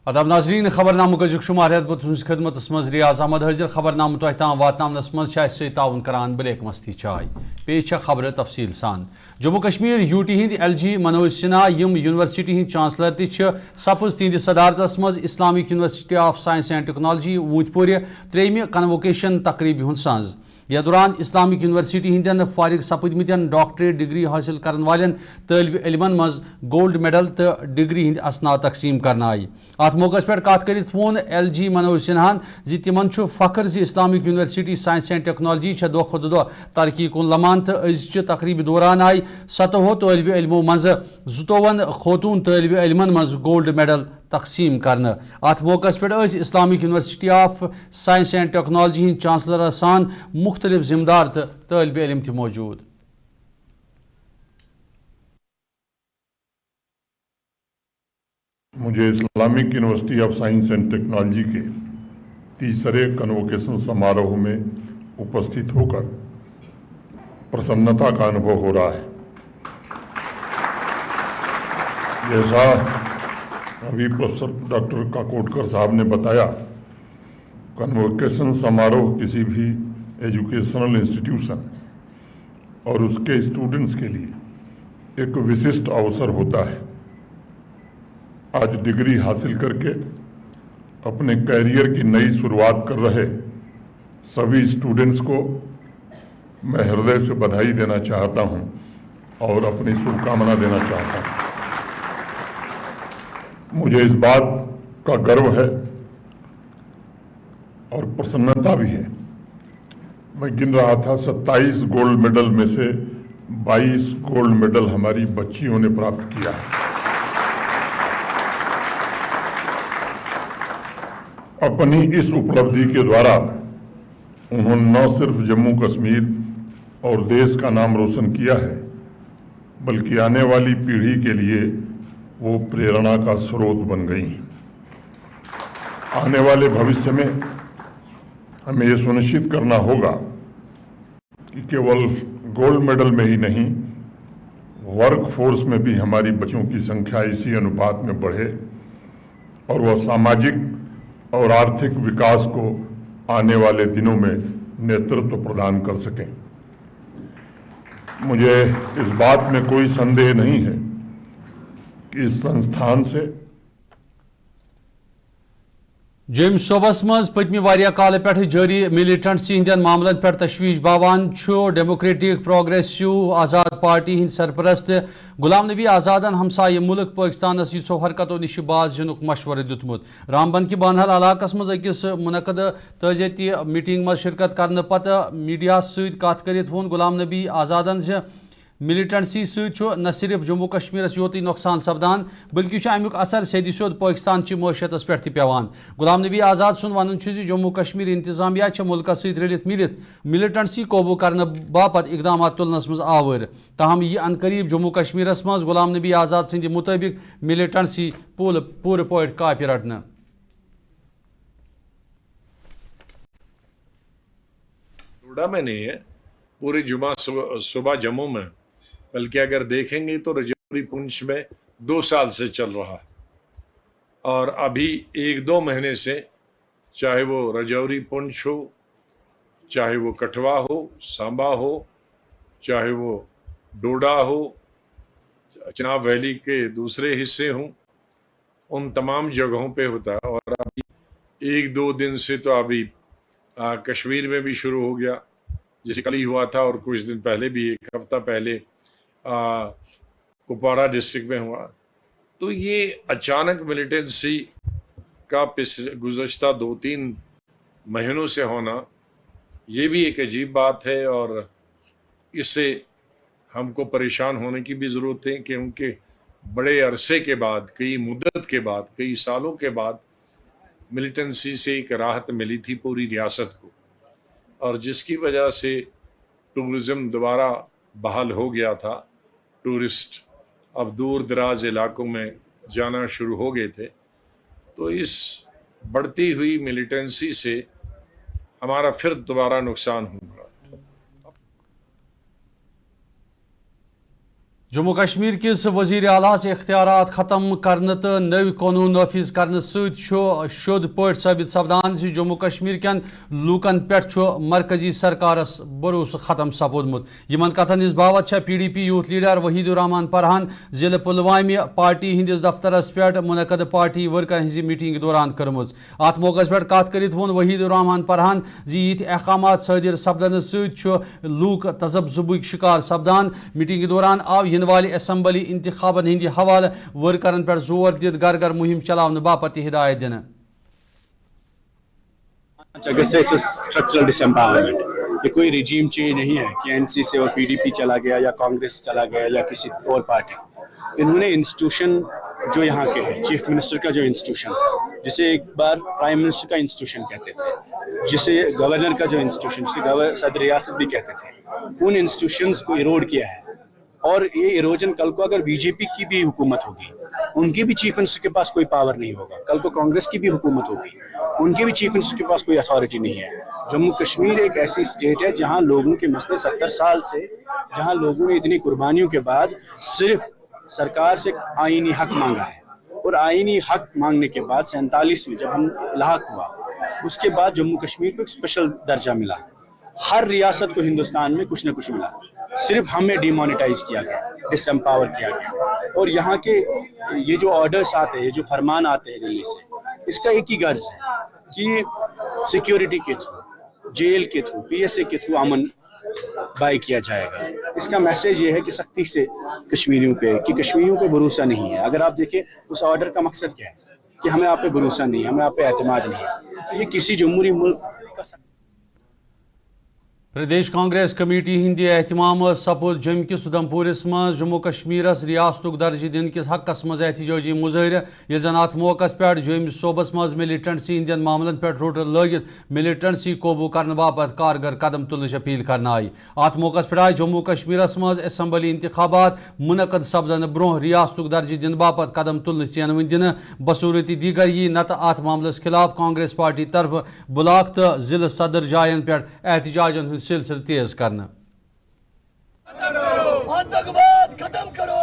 ادب ناظرین خبرنامہ گزک شمار بت خدمت مز ریاض احمد حاضر خبرنامہ تہ تام واتنس مز تعاون کران بلیک مستی چائے پیش خبر تفصیل سان جموں کشمیر یو ٹی ہند ایل جی منوج سنہا یم یونیورسٹی ہند چانسلر تہ سپز تہند صدارتس مز Islamic university of science and technology ووت پور تریمہ کنووکیشن تقریبی ہند ساز یا دوران اسلامک یونیورسٹی ہندین فارغ سپدمتین ڈاکٹریٹ ڈگری حاصل کرن والن طالب علمن مز گولڈ میڈل تو ڈگری ہند اسناد تقسیم کرنا آئی ات موقع پہ کت کرت وون ایل جی منوج سنہان زی تمن فخر زی Islamic university science and technology چھ دہ کھت دہ ترقی کن لمان تو ازچہ تقریب دوران آئی 17 طالب علموں مز 52 خوتون طالب علمن مز گولڈ میڈل تقسیم کرنا ات موقع پہ Islamic university of science and technology Hind chancellor سان مختلف ذمہ دار تو طالب علم تہ موجود مجھے Islamic university of science and technology کے تیسرے کنووکیشن سماروہ میں اپستھت ہو کر پرسنتا کا انبھو ہو رہا ہے۔ جیسا ابھی پروفیسر ڈاکٹر کاکوٹکر صاحب نے بتایا، کنووکیشن سماروہ کسی بھی ایجوکیشنل انسٹیٹیوشن اور اس کے اسٹوڈنٹس کے لیے ایک وششٹ اوسر ہوتا ہے۔ آج ڈگری حاصل کر کے اپنے کیریئر کی نئی شروعات کر رہے سبھی اسٹوڈنٹس کو میں ہردے سے بدھائی دینا چاہتا ہوں اور اپنی شبھ کامنا دینا چاہتا ہوں۔ مجھے اس بات کا گرو ہے اور پرسنتا بھی ہے۔ میں گن رہا تھا 27 گولڈ میڈل میں سے 22 گولڈ میڈل ہماری بچیوں نے پراپت کیا ہے۔ اپنی اس اپلبدھی کے دوارا انہوں نے نہ صرف جموں کشمیر اور دیش کا نام روشن کیا ہے بلکہ آنے والی پیڑھی کے لیے وہ پریرنا کا سروت بن گئی ہیں۔ آنے والے بھوشیہ میں ہمیں یہ سنشچت کرنا ہوگا کہ کیول گولڈ میڈل میں ہی نہیں، ورک فورس میں بھی ہماری بچوں کی سنکھیا اسی انوپات میں بڑھے اور وہ ساماجک اور آرتھک وکاس کو آنے والے دنوں میں نیترتو پردان کر سکیں۔ مجھے اس بات میں کوئی سندے نہیں ہے کہ اس سنستھان سے جم صوبس مز پتمہ واریاہ کال پہ جاری ملیٹنٹسی ہندین معاملن پہ تشویش باوان ڈیموکریٹک پروگریسو آزاد پارٹی ہند سرپرست غلام نبی آزادن ہمسایہ ملک پاکستانس یژھو حرکتو نش باز ینک مشورہ دیتمت۔ رامبن کی بانہل علاقس مز اکس منعقد تعزیتی میٹنگ مز شرکت کرنے پتہ میڈیا ست کت کرت وون غلام نبی آزادن زِ ملیٹنسی ست نہ صرف جموں کشمیرس یوت نقصان سپدان بلکہ امیک اثر سیدی سیود پاکستان چہ معیشتس پہ پیوان۔ غلام نبی آزاد سن ون جموں کشمیر انتظامیہ ملکس ست رلت ملت ملیٹنسی قوبو کرنے باپت اقدامات تلنس مز آور، تاہم یہ ان قریب جموں کشمیرس مز غلام نبی آزاد سند مطابق ملیٹنسی پور پٲٹھۍ کاپہِ رٹنے۔ میں نہیں ہے پوری جمعہ صبح جموں میں، بلکہ اگر دیکھیں گے تو رجوری پونچھ میں 2 سال سے چل رہا ہے، اور ابھی 1-2 مہینے سے چاہے وہ رجوری پونچھ ہو، چاہے وہ کٹھوا ہو، سانبا ہو، چاہے وہ ڈوڈا ہو، چناب ویلی کے دوسرے حصے ہوں، ان تمام جگہوں پہ ہوتا ہے۔ اور ابھی 1-2 دن سے تو ابھی کشمیر میں بھی شروع ہو گیا، جیسے کل ہی ہوا تھا، اور کچھ دن پہلے بھی 1 ہفتہ پہلے کپواڑہ ڈسٹرکٹ میں ہوا۔ تو یہ اچانک ملیٹنسی کا گزشتہ 2-3 مہینوں سے ہونا، یہ بھی ایک عجیب بات ہے، اور اس سے ہم کو پریشان ہونے کی بھی ضرورت ہے، کیونکہ بڑے عرصے کے بعد، کئی مدت کے بعد، کئی سالوں کے بعد ملیٹنسی سے ایک راحت ملی تھی پوری ریاست کو، اور جس کی وجہ سے ٹورزم دوبارہ بحال ہو گیا تھا۔ ٹورسٹ اب دور دراز علاقوں میں جانا شروع ہو گئے تھے۔ تو اس بڑھتی ہوئی ملیٹنسی سے ہمارا پھر دوبارہ نقصان ہوگا۔ जम्मू कश्मीर किस वजीर आला से इख्तियारात खत्म करने तो नव कानून नाफिज करने शुद्ध पट साबित सपदान जम्मू कश्मीर कन लूकन पे मरकजी सरकारस भरोस खत्म सपोदमुत यमन कथन इस बाबत PDP youth leader Wahidur Rahman परहान जिले पुलवामी पार्टी हंदिस दफ्तरस पे मुनकद पार्टी वर्कर हज मीटिंग दौरान कर्म अत मौके पे कत कर वहीदुर रहमान परहान यिथ अहकाम सदिर सपदन लूक तजब्जुबुक शिकार सपदान मीटिंग दौरान आव वाली असम्बली इंतखाबन हिंदी हवाले वर्करन पर जोर दित घर घर मुहिम चलाने बापत हिदायत दिन स्ट्रक्चरल डिसएम्पावरमेंट। ये कोई रिजीम चेंज नहीं है कि एनसी से और PDP चला गया या कांग्रेस चला गया या किसी और पार्टी। इन्होंने इंस्टीट्यूशन जो यहाँ के है, चीफ मिनिस्टर का जो इंस्टीट्यूशन जिसे एक बार प्राइम मिनिस्टर का इंस्टीट्यूशन कहते थे, जिसे गवर्नर का जो इंस्टीट्यूशन, जिसे सदर रियासत भी कहते थे, उन इंस्टीट्यूशंस को इरोड किया है। और ये इरोजन कल को अगर बीजेपी की भी हुकूमत होगी, उनके भी चीफ मिनिस्टर के पास कोई पावर नहीं होगा। कल को कांग्रेस की भी हुकूमत होगी, उनके भी चीफ मिनिस्टर के पास कोई अथॉरिटी नहीं है। जम्मू कश्मीर एक ऐसी स्टेट है जहां लोगों के मसले 70 साल से, जहां लोगों ने इतनी कुर्बानियों के बाद सिर्फ सरकार से आईनी हक मांगा है। और आईनी हक मांगने के बाद 47 में जब हम इलाहाक हुआ, उसके बाद जम्मू कश्मीर को एक स्पेशल दर्जा मिला। हर रियासत को हिंदुस्तान में कुछ न कुछ मिला, सिर्फ हमें डिमोनेटाइज किया गया, डिसएम्पावर किया गया। और यहाँ के ये जो ऑर्डर्स आते हैं, जो फरमान आते हैं दिल्ली से, इसका एक ही गर्ज है कि सिक्योरिटी के थ्रू, जेल के थ्रू, PSA के थ्रू अमन बाय किया जाएगा। इसका मैसेज ये है कि सख्ती से कश्मीरियों पे भरोसा नहीं है। अगर आप देखें उस ऑर्डर का मकसद क्या है कि हमें आप पे भरोसा नहीं है, हमें आप पे एतमाद नहीं है। तो ये किसी जमहूरी मुल्क का प्रदेश कांग्रेस कमेटी हिंदी एहतमाम सपुद जम किस उधमपुरस मज जम्मू कश्मीरस रियासतुक दर्ज दिन किस हकस मज एहतजाजी मुजाहर ये जन अत मौके पे जम सोबस मज मिलिटेंसी हंदन मामलन पे रोट लगित मिलिटेंसी काबू करने बापत कारगर कदम तुलने अपील करना आई। अत मौके पे आए जम्मू कश्मीरस मज असम्बली इंतखाबात मुनकद सपदन ब्रोह रियासतुक दर्ज दिन बापत कदम तुलने चेनवन दिन बसूरती दीगर यी नत अत मामलस खिलाफ कांग्रेस पार्टी तरफ ब्लॉक तो जिले सदर जायन पे एहतजाजन सिलसिल तेज करना। आतंकवाद खत्म करो,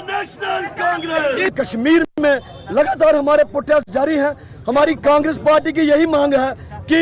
नेशनल कांग्रेस। कश्मीर में लगातार हमारे प्रोटेस्ट जारी हैं। हमारी कांग्रेस पार्टी की यही मांग है कि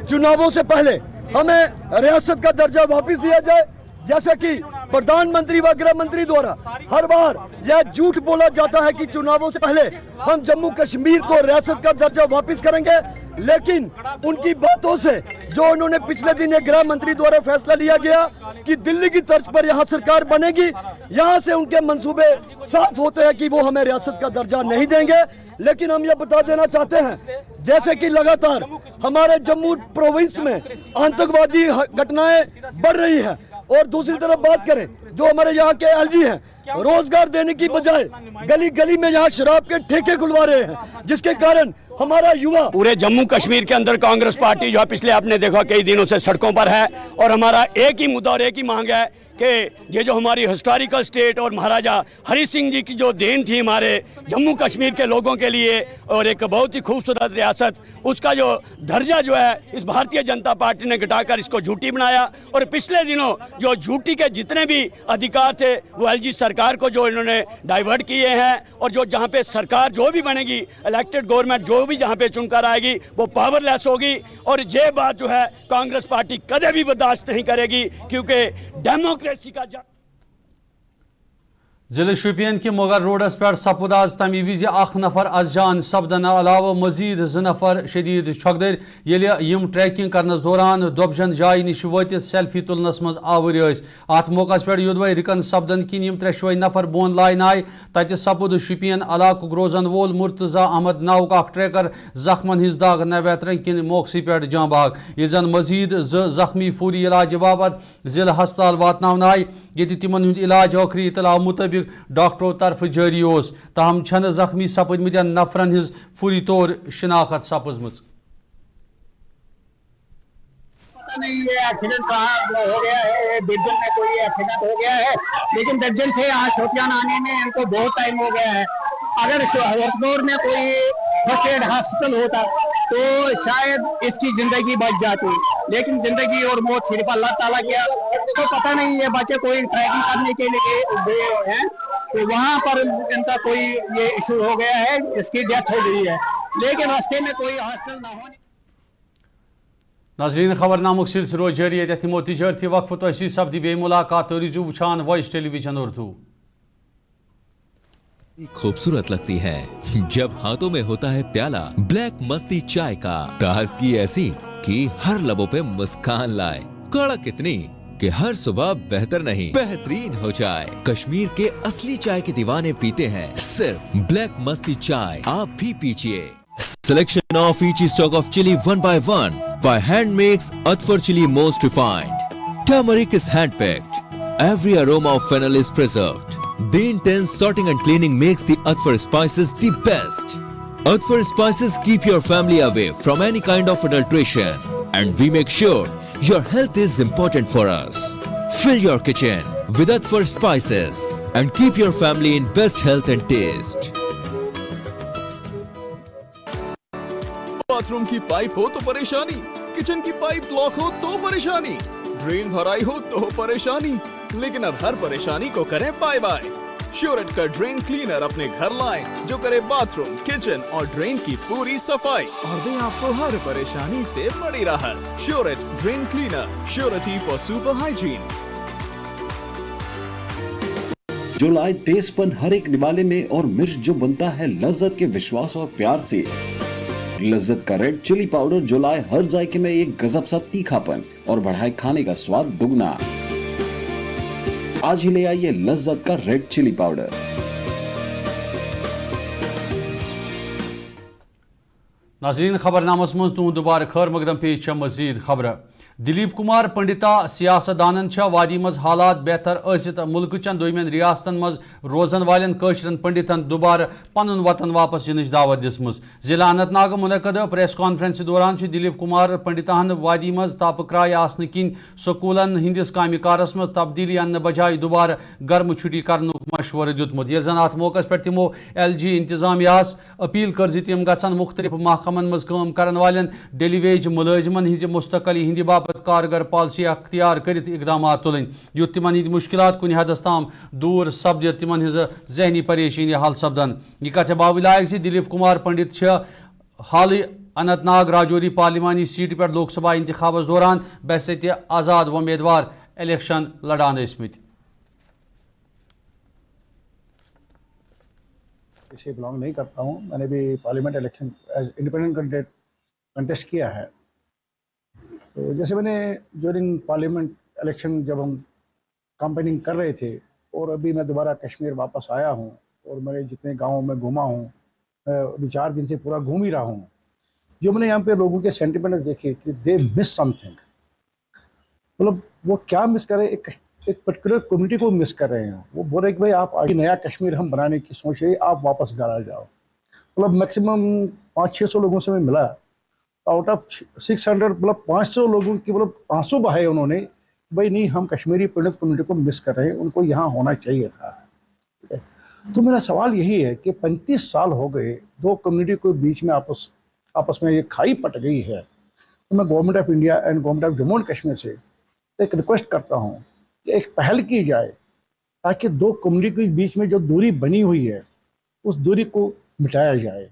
चुनावों से पहले हमें रियासत का दर्जा वापस दिया जाए। जैसे कि प्रधानमंत्री व गृह मंत्री द्वारा हर बार यह झूठ बोला जाता है कि चुनावों से पहले हम जम्मू कश्मीर को रियासत का दर्जा वापस करेंगे, लेकिन उनकी बातों से जो उन्होंने पिछले दिन गृह मंत्री द्वारा फैसला लिया गया कि दिल्ली की तर्ज पर यहाँ सरकार बनेगी, यहाँ से उनके मंसूबे साफ होते हैं कि वो हमें रियासत का दर्जा नहीं देंगे। लेकिन हम यह बता देना चाहते हैं, जैसे कि लगातार हमारे जम्मू प्रोविंस में आतंकवादी घटनाएं बढ़ रही हैं, और दूसरी तरफ बात करें जो हमारे यहाँ के LG हैं, रोजगार देने की बजाय गली गली में यहाँ शराब के ठेके खुलवा रहे हैं, जिसके कारण हमारा युवा पूरे जम्मू कश्मीर के अंदर कांग्रेस पार्टी जो है पिछले आपने देखा कई दिनों से सड़कों पर है। और हमारा एक ही मुद्दा और एक ही मांग है कि ये जो हमारी हिस्टोरिकल स्टेट और महाराजा हरि सिंह जी की जो देन थी हमारे जम्मू कश्मीर के लोगों के लिए, और एक बहुत ही खूबसूरत रियासत, उसका जो दर्जा जो है इस भारतीय जनता पार्टी ने घटाकर इसको झूठी बनाया। और पिछले दिनों जो झूठी के जितने भी अधिकार थे वो LG सरकार को जो इन्होंने डाइवर्ट किए हैं, और जो जहाँ पे सरकार जो भी बनेगी, इलेक्टेड गवर्नमेंट जो भी जहाँ पे चुनकर आएगी वो पावरलेस होगी। और ये बात जो है कांग्रेस पार्टी कदे भी बर्दाश्त नहीं करेगी, क्योंकि डेमोक्रेसी का जिले शुपियन के मोगर रोडस पे सपुद आज तमी विज अख नफर अज जान सपदन अलावा मजीद 2 नफर शदीद छकदर यम ट्रैकिंग करनस दौरान दोबजन जाय निश वतित सेल्फी तुलनस मज आवर अत मौके पे युदवे रिकन सपदन किन यम 3 नफर बोन लाइन आय तत सपुद शुपियन इलाक रोजन वोल मुर्तजा अहमद नाउक अख ट्रैकर जख्मन हिज दाग नवैत किन मौके पे जाँ बाग ये जन मजीद 2 जख्मी फूरी इलाज बाबत जिला हस्पताल वातन आय ये तिमन हुंद इलाज आखरी इतला मुताबिक डॉक्टरों तरफ जारी ओस, ताहम छन जख्मी सपदमत नफरन हिज फूरी तौर शिनाख्त सपजम। नहीं ये एक्सीडेंट कहाँ हो गया है, दर्जन में कोई एक्सीडेंट हो गया है, लेकिन दर्जन से यहाँ शोपियान आने में इनको बहुत टाइम हो गया है। अगर हरदौर में कोई फर्स्ट एड हॉस्पिटल होता तो शायद इसकी जिंदगी बच जाती। लेकिन जिंदगी और मौत सिर्फ अल्लाह ताला की है। तो पता नहीं ये बच्चे कोई ट्रैकिंग करने के लिए गए हैं तो वहां पर इनका कोई ये इशू हो गया है, इसकी डेथ हो गई है, लेकिन रास्ते में कोई हॉस्टल ना होने। नाज़रीन खबरनामुक सिलसिलो रोज जारी है। तमो तिजारती वक्फ तो सब्दी बे मुलाकात रिजू वुछान वॉइस टेलीविजन उर्दू। खूबसूरत लगती है जब हाथों में होता है प्याला ब्लैक मस्ती चाय का। ताजगी ऐसी कि हर लबों पे मुस्कान लाए, कड़क इतनी कि हर सुबह बेहतर नहीं बेहतरीन हो जाए। कश्मीर के असली चाय के दीवाने पीते हैं सिर्फ ब्लैक मस्ती चाय, आप भी पीजिए। Selection of each stock of chili one by one by hand makes Atfar chili most refined. Turmeric is hand picked. Every aroma of fennel is preserved. The intense sorting and cleaning makes the Atfar spices the best. Atfar spices keep your family away from any kind of adulteration, and we make sure your health is important for us. Fill your kitchen with Atfar spices and keep your family in best health and taste. Bathroom की pipe हो तो परेशानी, kitchen की pipe block हो तो परेशानी, drain भराई हो तो परेशानी, लेकिन अब हर परेशानी को करें बाय बाय। श्योरेट का ड्रेन क्लीनर अपने घर लाएं जो करे बाथरूम, किचन और ड्रेन की पूरी सफाई और दे आपको हर परेशानी से बड़ी राहत। श्योरेट drain cleaner, surety for super hygiene. जो लाए तेजपन हर एक निवाले में और मिर्च जो बनता है लज्जत के विश्वास और प्यार से। लज्जत का रेड चिली पाउडर जो लाए हर जायके में एक गजब सा तीखापन और बढ़ाए खाने का स्वाद दुगना। आज ही ले आइए लज्जत का रेड चिली पाउडर। नाज़रीन खबरनामस मज तुम दोबारा खैर मकदम पेश मजीद खबर। दिलीप कुमार पंडिता सियासतदानन वादी मज हालात बेहतर ऐसित मुल्क चन दोयमन रियासतन मज रोजन वालन कशरन पंडितन दोबारा पनुन वतन वापस यिनच दावत दिसमस। जिला अनंतनाग मुनक़द प्रेस कॉन्फ्रेंस दौरान दिलीप कुमार पंडिताहन वादी मज तापक्राय आसन किन स्कूलन हिंदिस कामि कारस मज तब्दीली अन्न बजाय दोबारा गर्म छुट्टी करनुक मशवरु दितमुत। ये जन अत मौकस पे तिमो LG इंतजामियास अपील कर तिम गछन मुख्तलिफ महकमन मज काम करन वालन डेली वेज मुलाजिमन हिंज मुस्तकली हिंदी बाबत कारगर पॉलिसी अख्तियार करित इकदाम तुलन युत तिमन हिंद मुश्किलात कुन हदस ताम दूर सपद तिमन हिंज जहनी परेशानी हल सपदन। यह कथ बाविलायक दिलीप कुमार पंडित हाल अनंतनाग राजौरी पार्लिमानी सीट पर लोकसभा इंतखाबस दौरान बहसत आज़ाद उम्मीदवार इलेक्शन लड़ान ईसमित। इसे बिलोंग नहीं करता हूँ। मैंने भी parliament election as independent contest किया है। तो जैसे मैंने ड्यूरिंग पार्लियामेंट इलेक्शन जब हम कैंपेनिंग कर रहे थे और अभी मैं दोबारा कश्मीर वापस आया हूँ और मैंने जितने गाँवों में घूमा हूँ, अभी 4 दिन से पूरा घूम ही रहा हूँ, जो मैंने यहाँ पे लोगों के सेंटिमेंट देखे कि दे मिस समथिंग। मतलब वो क्या मिस कर रहे हैं, एक पर्टिकुलर कम्युनिटी को मिस कर रहे हैं। वो बोल रहे कि भाई आप आज नया कश्मीर हम बनाने की सोच रहे, आप वापस घर आ जाओ। मतलब मैक्सिमम 500-600 लोगों से मैं मिला, आउट ऑफ 600 मतलब 500 लोगों की मतलब आंसू बहाए उन्होंने, भाई नहीं हम कश्मीरी पंडित कम्युनिटी को मिस कर रहे हैं, उनको यहाँ होना चाहिए था। तो मेरा सवाल यही है कि 35 साल हो गए, 2 कम्युनिटी के बीच में आपस में ये खाई पट गई है। तो मैं government of India and government of Jammu and Kashmir से एक रिक्वेस्ट करता हूँ कि एक पहल की जाए ताकि 2 कम्युनिटी के बीच में जो दूरी बनी हुई है उस दूरी को मिटाया जाए।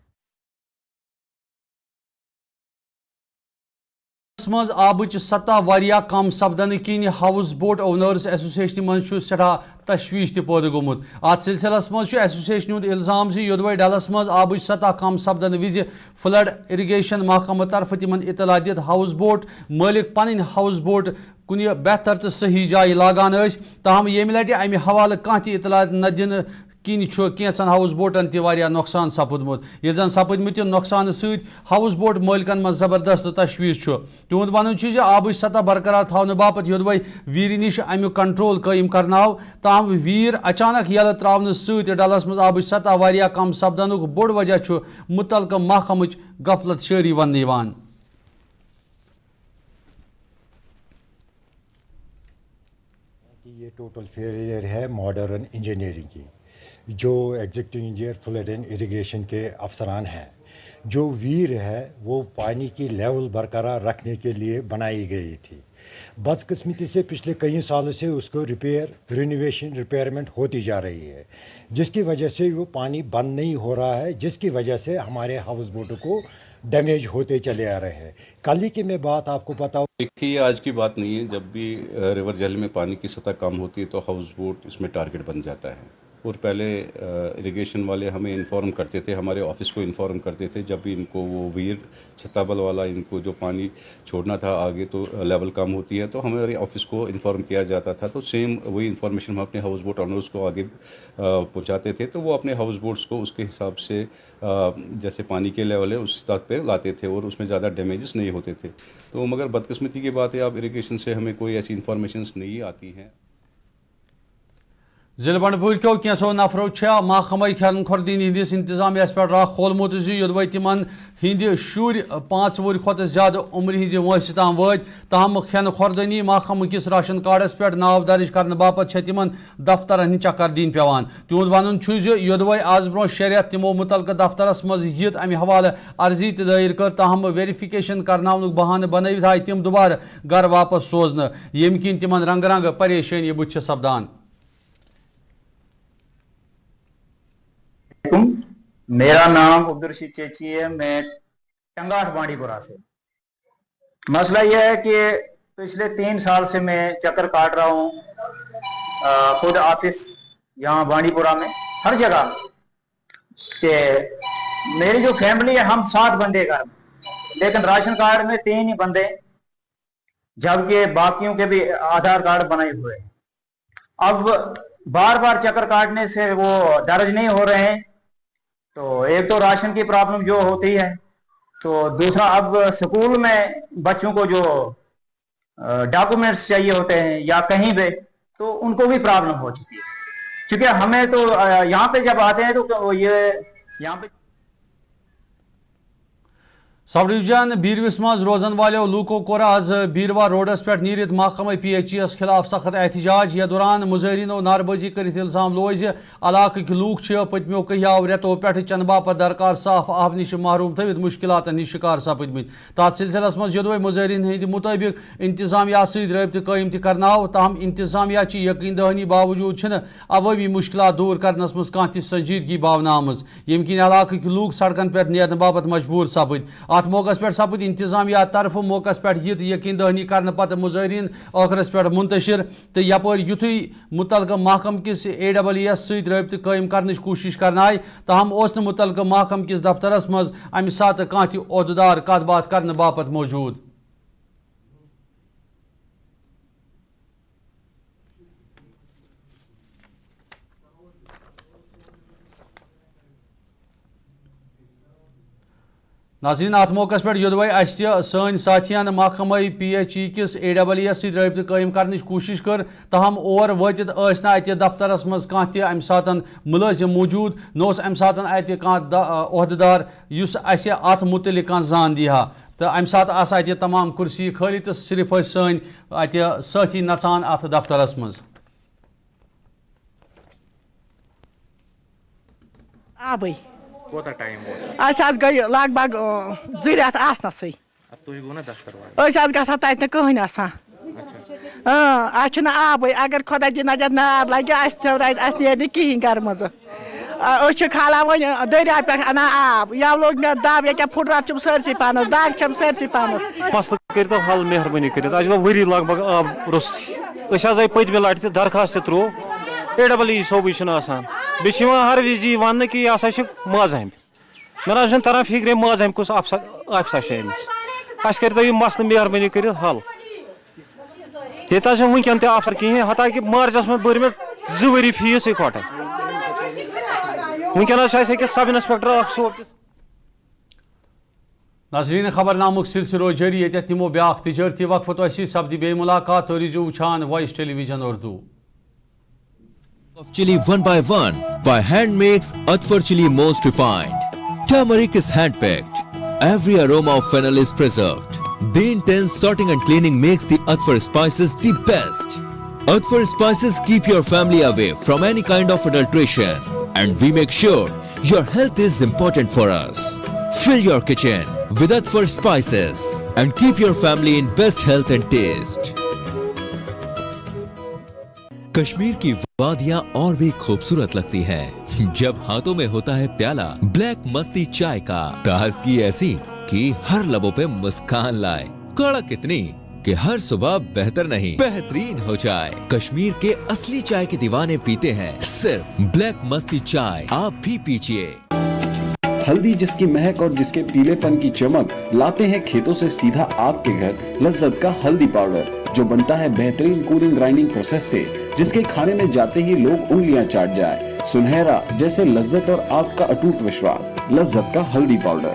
मज आबच सतह वारिया कम सपदन किन हाउस बोट ओनर्स एसोसिएशन मज सठा तशवीश पैदा गोमुत। अत सिलसिलस मज एसोसिएशन हुंद इल्जाम योदवे डलस मज आबच सतह कम सपदन विज फ्लड इरिगेशन महकमा तरफ तिमन इतला दित हाउस बोट मालिक पन हाउस बोट कुन बेहतर तो सही जाय लागान ताहम ये लटि अमि हवाले कह इतला न दिन किन कैंसन हाउस बोटन तह नुकसान सपुदमुत। ये जन सपदमित नुकसान सत हाउस बोट मालिकन मज जबरदस्त तशवीश तुंद वन आबच सतह बरकरार थवन बापत योदवे वीर निश अमुक कंट्रोल कायम करनाव, ताहम वीर अचानक यल त्रावन सत डलस मज आबच सतह वारिया कम सपदनुक बोड़ वजह मुतलका महकमच गफलत शारी वन यवान। ये टोटल फेलियर है मॉडर्न इंजीनियरिंग की। जो executive engineer flood and irrigation के अफसरान हैं जो वीर है वो पानी की लेवल बरकरार रखने के लिए बनाई गई थी। बदकिस्मती से पिछले कई सालों से उसको रिपेयरमेंट होती जा रही है, जिसकी वजह से वो पानी बंद नहीं हो रहा है, जिसकी वजह से हमारे हाउस बोटों को डैमेज होते चले आ रहे हैं। कल ही की मैं बात आपको बताऊँ, देखिए आज की बात नहीं है, जब भी रिवर जल में पानी की सतह कम होती है तो हाउस बोट इसमें टारगेट बन जाता है। और पहले इरिगेशन वाले हमें इन्फॉर्म करते थे, हमारे ऑफिस को इन्फॉर्म करते थे जब भी इनको वो वीर छत्ताबल वाला इनको जो पानी छोड़ना था आगे तो लेवल कम होती है तो हमारे ऑफिस को इन्फॉर्म किया जाता था। तो सेम वही इन्फॉर्मेशन हम अपने हाउस बोट ऑनर्स को आगे पहुंचाते थे, तो वो अपने हाउस बोट्स को उसके हिसाब से जैसे पानी के लेवल है उस स्तर पे लाते थे और उसमें ज़्यादा डैमेजेस नहीं होते थे। तो मगर बदकिस्मती की बात है, अब इरिगेशन से हमें कोई ऐसी इन्फॉर्मेशन नहीं आती हैं। जिले बंडपुर क्यों कैंसो नफरों महकमा खेल खुर्दीनी हंदिस इंतजामिया पे राह खोलमुत योदवे तिमन हंद शुर 5 वुर खुद ज्यादा उम्र हज वंस तम वत तहम खेन खुर्दनी महकम किस राशन कार्डस पे नाव दर्ज करने बापत तिमन दफ्तरन चक्कर दिन पेवान। तिहुद वन योदवे आज ब्रो 6 रेत तिमो मुतलका दफ्तरस मज यित अमि हवाले अर्जी दायर कर तहम वेरिफिकेशन करनाउनुक बहाने बनवित आय तिम दोबारा घर वापस सोजन, यम किन तिमन रंग रंग परेशानी बुछ सपदान। मेरा नाम अब्दुलरशीद चेची है, मैं टंगाट बांडीपुरा से। मसला यह है कि पिछले 3 साल से मैं चक्कर काट रहा हूँ खुद ऑफिस यहाँ बांडीपुरा में हर जगह कि मेरी जो फैमिली है हम 7 बंदे घर में, लेकिन राशन कार्ड में 3 ही बंदे, जबकि बाकियों के भी आधार कार्ड बनाए हुए हैं। अब बार बार चक्कर काटने से वो दर्ज नहीं हो रहे हैं, तो एक तो राशन की प्रॉब्लम जो होती है, तो दूसरा अब स्कूल में बच्चों को जो डॉक्यूमेंट्स चाहिए होते हैं या कहीं पे तो उनको भी प्रॉब्लम हो चुकी है, क्योंकि हमें तो यहाँ पे जब आते हैं तो ये यहाँ पे सब डिवीजन बीरविस मज रोजन वालों लूकों कोर आज बीरवा रोडस पे नीरित महकमा PHES खिलाफ सख्त एहतजाज। यह दौरान मुजाहरीनों नारबाजी कर इल्जाम लोज इलाक लूक पतमो कहियाव रेतों पे चंद बापत दरकार साफ आब नश महरूम थवित मुश्किलात नश शिकार सपदमित। तथ सिलसिलस मज योदवे मुजाहरीन हंद मुताबिक इंतजामिया सबित कायम तहम तहम इंतजामिया यकीन दहानी बावजूद अवामी मुश्किलात दूर करनस मज कह संजीदगी बावन आमज, यम किन इलाक लूक सड़कन पे नेरने बाबत मजबूर सपद। अत मौकस पे सपद इंतजामिया तरफ मौकस पे यकीन दहानी करने पत्त मुजाहरीन आखरस पे मुंतशिर तो यपर युथु मुतलका महकम किस AWS सत रब्त कायम करने कोशिश कर आय तहम मुतलका महकम किस दफ्तरस मज अमि सात कह तहदेदार कत बात करने बापत मौजूद। नाज़रीन अत मौके पे योदवे सन साथियान महकमा PHE किस AWS सत रब्त कायम करने कोशिश कर तहम और वतित अत दफ्तरस मज कह अमि सात मुलाजिम मौजूद न अमि सात अत अहदेदार युस अस अत मुतलिक जान दिहा तो अमि सात अत तमाम कुर्सी खाली तो सिर्फ सन अत साथी नचान अत दफ्तरस मज। कोता टाइम आज गई लग भग 2 रेत आसनसै गसान तत कहन आब अगर खुदा दी नजर नार लगे नेर कहें गर मज खाला वो दरिया पे अना आब या लोग मे दब या फुटरात सरसी पान दाग सरसी पान मसल कर हल मेहरबानी कर वरी लग भग आब रुस आए पतमे लट दरखास्त त्रो AWE सोबी बे हर विज वन कि यह माजहम मे तरह फिक्रे माजहम कुछ अफसा अस कर मसल मेहरबानी कर हल ये वनकन अफसर कहें हता कि मार्चस में भर मे 2 वरी फीस इकट्ठे वनकन सब इंस्पेक्टर नाज़रीन खबरनामुक सिलसिलो जारी ये तिमो ब्याख तिजारती वक्फ तो सपदी बे मुलाकात और रिजू वुचान voice television Urdu. Of chili one by hand makes Atfar chili most refined. Turmeric is hand picked. Every aroma of fennel is preserved. The intense sorting and cleaning makes the Atfar spices the best. Atfar spices keep your family away from any kind of adulteration, and we make sure your health is important for us. Fill your kitchen with Atfar spices and keep your family in best health and taste. Kashmir की वादियां और भी खूबसूरत लगती हैं जब हाथों में होता है प्याला ब्लैक मस्ती चाय का। ताजगी ऐसी कि हर लबों पे मुस्कान लाए, कड़क इतनी कि हर सुबह बेहतर नहीं बेहतरीन हो जाए। कश्मीर के असली चाय के दीवाने पीते हैं सिर्फ ब्लैक मस्ती चाय, आप भी पीजिए। हल्दी जिसकी महक और जिसके पीलेपन की चमक लाते हैं खेतों से सीधा आपके घर लज्जत का हल्दी पाउडर, जो बनता है बेहतरीन कूलिंग ग्राइंडिंग प्रोसेस से, जिसके खाने में जाते ही लोग उंगलियां चाट जाए। सुनहरा जैसे लज्जत और आपका अटूट विश्वास, लज्जत का हल्दी पाउडर।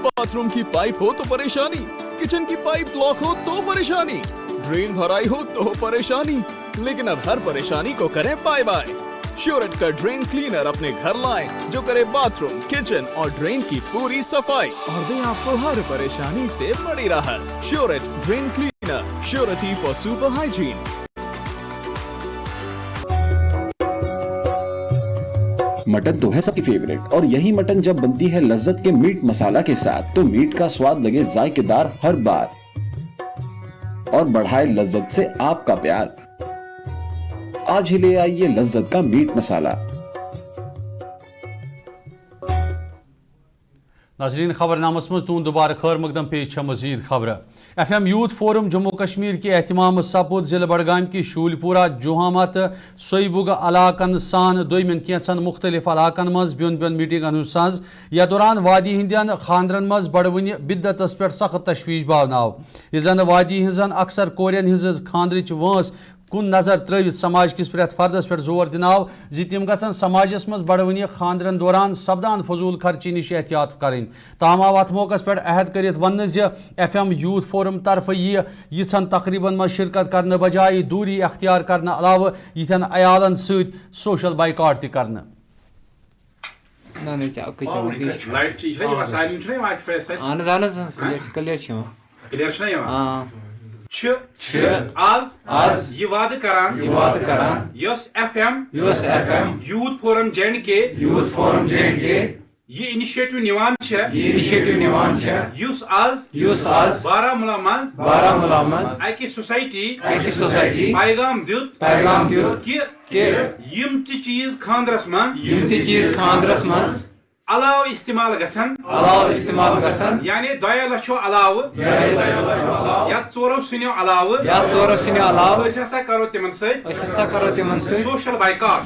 बाथरूम की पाइप हो तो परेशानी, किचन की पाइप ब्लॉक हो तो परेशानी, ड्रेन भराई हो तो परेशानी, लेकिन अब हर परेशानी को करें बाय बाय। श्योरेट का ड्रेन क्लीनर अपने घर लाएं, जो करे बाथरूम, किचन और ड्रेन की पूरी सफाई और दे आपको हर परेशानी से बड़ी राहत। श्योरेट drain cleaner, surety for super hygiene. Mutton तो है सबकी फेवरेट, और यही मटन जब बनती है लज्जत के मीट मसाला के साथ, तो मीट का स्वाद लगे जायकेदार हर बार और बढ़ाए लज्जत से आपका प्यार। आज ही ले आइए लज्जत का मीट मसाला। नाज़रीन, खबरनामस मज तुम दोबारा खैर मकदम, पेश मजीद खबर। FM youth forum Jammu Kashmir के एहतमाम सपुद जिला बडगाम की शूलपुरा जुहामा तो सोईबुग इलाकन सान दोमिन कैंचन मुख्तलिफ इलाकन मज बिन बिन मीटिंगन सज या दौरान वादी हिंदन खानदरन मज बड़वन बिद्दतस पे सख्त तशवीश भावनाव। यह जन वादी हिंजन अक्सर कोरियन हिंज खानद्रिच वंस कुन नजर त्रवित समाज किस प्रत फर्दस पे जोर दिनाव जी तिम गसन समाजस मज बड़वनी खानदरन दौरान सपदान फजूल खर्ची निश एहतियात करें। ताम आव अत मौकस पे अहद करित वन FM यूथ फोरम तरफ यीछन तकरीबन मज शिरकत करने बजाय दूरी अख्तियार करने अलाव यिथन अयालन सत सोशल बाइकॉट ति करने। आज ये वाद करान yes FM youth forum JNK ये इनिशिएटिव निवान युस आज बारामुला मज अकि सोसाइटी पैगाम दियुत कि यम चीज खानदरस मज अलाव इस्तेमाल गसन यानी 2 लक्षों अलाव या 4 सुनियो अलाव ऐसा करो तिमन से सोशल बाइकॉट।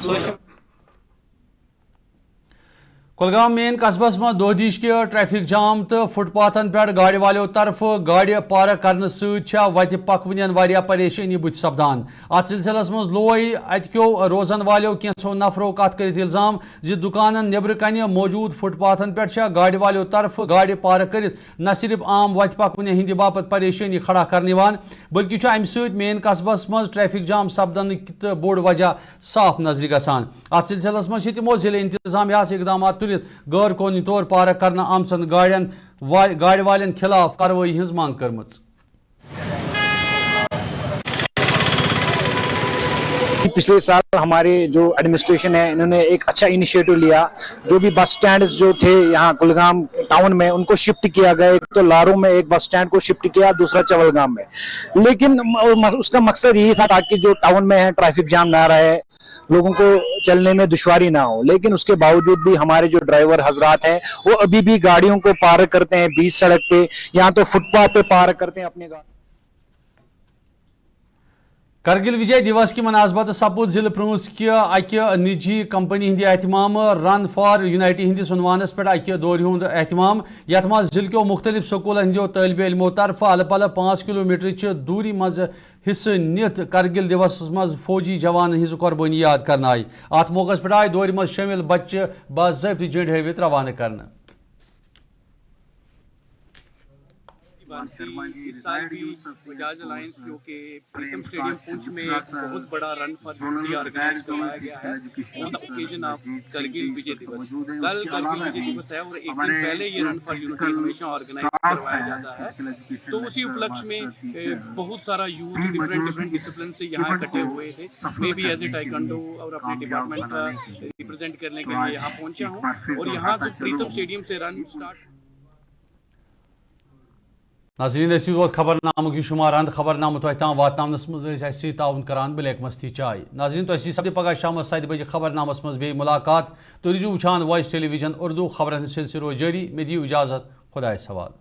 कुलगाम मेन कस्बस में दोदिश के ट्रैफिक जाम तो फुटपाथन पे गाड़ी वालों तरफ गाड़ी पार्क करने वत पकवन वारिया परेशानी बुथ सपदान। अत सिलसिलस मज लोय अतक्यो रोजन वालों कैंसो नफरों कत कर इल्जाम जि दुकान नेबर कन मौजूद फुटपाथन पे गाड़ी वालों तरफ गाड़ी पार्क कर न सिर्फ आम वत पकवन हिंद बापत परेशानी खड़ा करने बल्कि अम मेन कस्बस मज ट्रैफिक जाम सपदन बोड़ वजह साफ नजर गसान। अत सिलसिलस मज तमो जिले इंतजामिया इकदाम गैर कानूनी तौर पार्क करना आमचन गाड़ी वालन खिलाफ कार्रवाई हज मांग कर। पिछले साल हमारे जो एडमिनिस्ट्रेशन है इन्होंने एक अच्छा इनिशिएटिव लिया, जो भी बस स्टैंड जो थे यहाँ कुलगाम टाउन में उनको शिफ्ट किया गया। एक तो लारू में एक बस स्टैंड को शिफ्ट किया, दूसरा चवलगाम में। लेकिन उसका मकसद यही था ताकि जो टाउन में है ट्रैफिक जाम ना रहे, लोगों को चलने में दुश्वारी ना हो। लेकिन उसके बावजूद भी हमारे जो ड्राइवर हजरात हैं वो अभी भी गाड़ियों को पार्क करते हैं बीच सड़क पे, यहाँ तो फुटपाथ पे पार्क करते हैं अपने गाड़ी। करगिल विजय दिवस की मनासबत सपुद जिले प्रूंस कि अकि निजी कंपनी हिंद एहतमाम रन फॉर यूनिटी हिंदिस उनवानस पे अकि दौर हुंद एहतमाम यथ मज जिले के मुख्तलिफ स्कूल हिंदो तलब इलमो तरफ अल पल 5 किलोमीटर दूरी मज हिस्से नित करगिल दिवस मज फौजी जवान हिंज कुर्बानी याद करना आई। अत मौके पे आए दौर मज शामिल बच्चे बाज़ाब्त झंड हवित रवाना करना। इस साल भी बजाज अलायंस जो कि प्रीतम स्टेडियम पुंछ में एक बहुत बड़ा रन फॉर यूनिटी ऑर्गेनाइज करवाया गया है on the occasion of Kargil Vijay Diwas. कल करगिल विजय दिवस है और एक दिन पहले ये रन फॉर यूनिटी हमेशा ऑर्गेनाइज करवाया जाता है। तो उसी उपलक्ष्य में बहुत सारा यूथ डिफरेंट डिसिप्लिन से यहाँ इकट्ठे हुए थे। मैं भी एज ए टाइकोंडो और अपने डिपार्टमेंट का रिप्रेजेंट करने के लिए यहाँ पहुँचा हूँ और यहाँ तो प्रीतम स्टेडियम से रन स्टार्ट। नाज़रीन ऐसी वक्त खबरनामों की शुमारान खबरनाम तो ताम वातनामस मज ऐसी ताउन करान ब्लैक मस्ती चाय। नाज़रीन तो ऐसी सब पगह शाम 7 बजे खबरनामस मज बे मुलाकात तो रिजू वुचान वॉइस टेलीविजन उर्दू खबर सिलसिलो जारी। में दियो इजाज़त खुदा सवाल।